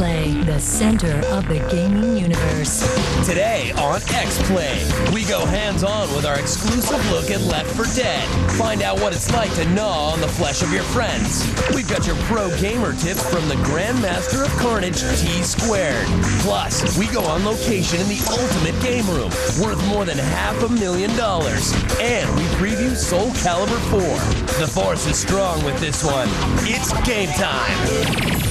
X-Play, the center of the gaming universe. Today on X-Play, we go hands-on with our exclusive look at Left 4 Dead. Find out what it's like to gnaw on the flesh of your friends. We've got your pro gamer tips from the Grandmaster of Carnage, T-Squared. Plus, we go on location in the ultimate game room, worth more than $500,000. And we preview Soul Calibur 4. The force is strong with this one. It's game time.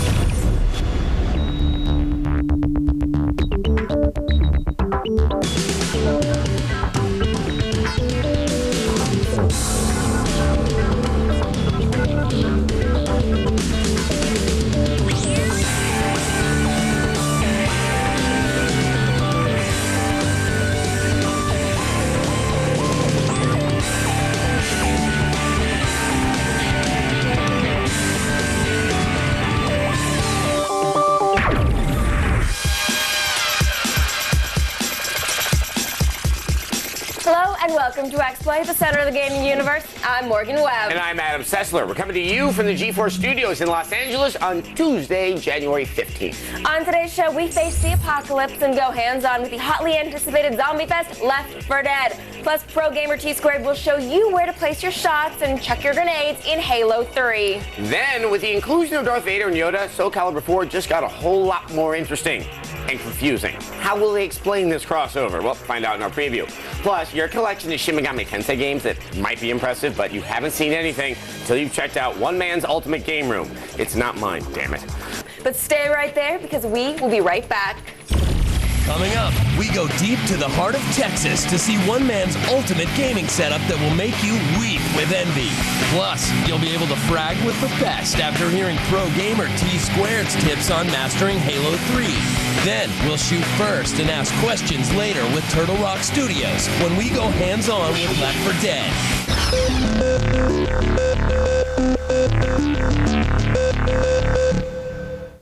Hello and welcome to X-Play, the center of the gaming universe. I'm Morgan Webb. And I'm Adam Sessler. We're coming to you from the G4 studios in Los Angeles on Tuesday, January 15th. On today's show, we face the apocalypse and go hands-on with the hotly anticipated zombie fest, Left 4 Dead. Plus, pro gamer T-Squared will show you where to place your shots and check your grenades in Halo 3. Then, with the inclusion of Darth Vader and Yoda, Soul Calibur 4 just got a whole lot more interesting and confusing. How will they explain this crossover? Well, find out in our preview. Plus, your collection of Shin Megami Tensei games that might be impressive, but you haven't seen anything until you've checked out one man's ultimate game room. It's not mine, damn it. But stay right there because we will be right back. Coming up, we go deep to the heart of Texas to see one man's ultimate gaming setup that will make you weep with envy. Plus, you'll be able to frag with the best after hearing pro gamer T-Squared's tips on mastering Halo 3. Then, we'll shoot first and ask questions later with Turtle Rock Studios when we go hands-on with Left 4 Dead.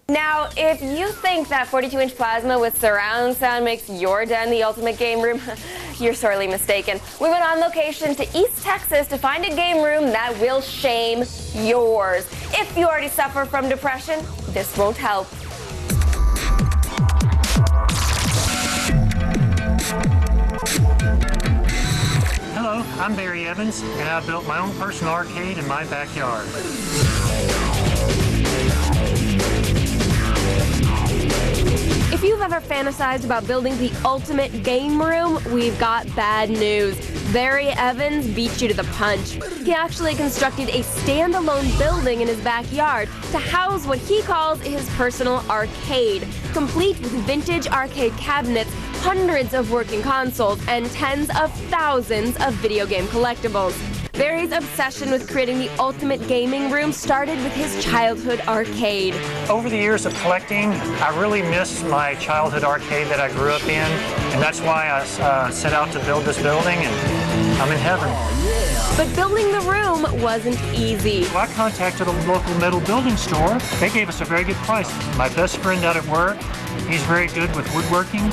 Now, if you think that 42-inch plasma with surround sound makes your den the ultimate game room, you're sorely mistaken. We went on location to East Texas to find a game room that will shame yours. If you already suffer from depression, this won't help. Hello, I'm Barry Evans, and I built my own personal arcade in my backyard. If you've ever fantasized about building the ultimate game room, we've got bad news. Barry Evans beat you to the punch. He actually constructed a standalone building in his backyard to house what he calls his personal arcade, complete with vintage arcade cabinets, hundreds of working consoles, and tens of thousands of video game collectibles. Barry's obsession with creating the ultimate gaming room started with his childhood arcade. Over the years of collecting, I really miss my childhood arcade that I grew up in, and that's why I set out to build this building, and I'm in heaven. But building the room wasn't easy. Well, I contacted a local metal building store. They gave us a very good price. My best friend out at work, he's very good with woodworking.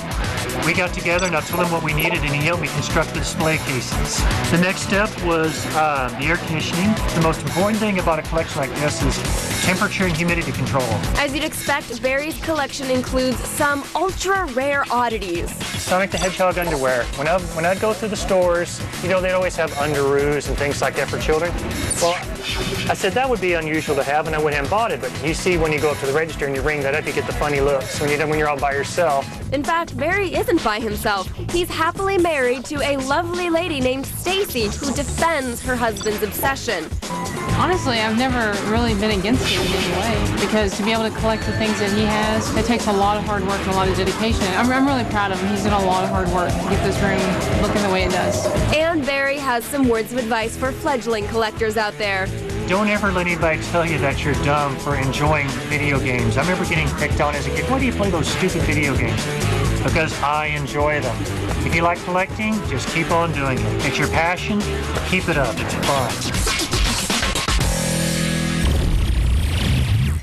We got together and I told him what we needed and he helped me construct the display cases. The next step was the air conditioning. The most important thing about a collection like this is temperature and humidity control. As you'd expect, Barry's collection includes some ultra-rare oddities. Sonic the Hedgehog underwear. When I'd go through the stores, you know, they'd always have underoos and things like that for children. Well, I said that would be unusual to have and I went ahead and bought it, but you see when you go up to the register and you ring that up, you get the funny looks when you're all by yourself. In fact, Barry isn't by himself. He's happily married to a lovely lady named Stacy who defends her husband's obsession. Honestly, I've never really been against it in any way because to be able to collect the things that he has, it takes a lot of hard work and a lot of dedication. I'm really proud of him. He's done a lot of hard work to get this room looking the way it does. And Barry has some words of advice for fledgling collectors out there. Don't ever let anybody tell you that you're dumb for enjoying video games. I remember getting picked on as a kid. Why do you play those stupid video games? Because I enjoy them. If you like collecting, just keep on doing it. It's your passion. Keep it up. It's fun.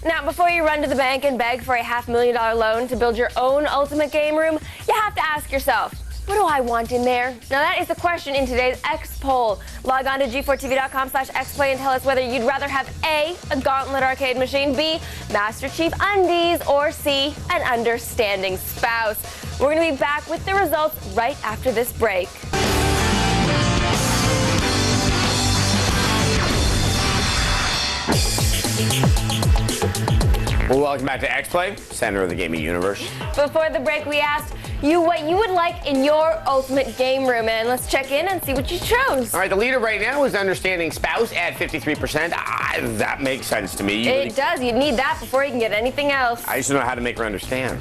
Now, before you run to the bank and beg for a $500,000 loan to build your own ultimate game room, you have to ask yourself, What do I want in there? Now that is the question in today's X poll. Log on to G4TV.com/XPlay and tell us whether you'd rather have A, a Gauntlet arcade machine, B, Master Chief undies, or C, an understanding spouse. We're going to be back with the results right after this break. Well, welcome back to X-Play, center of the gaming universe. Before the break, we asked you what you would like in your ultimate game room, and let's check in and see what you chose. All right, the leader right now is understanding spouse at 53%. That makes sense to me. It does. You need that before you can get anything else. I used to know how to make her understand.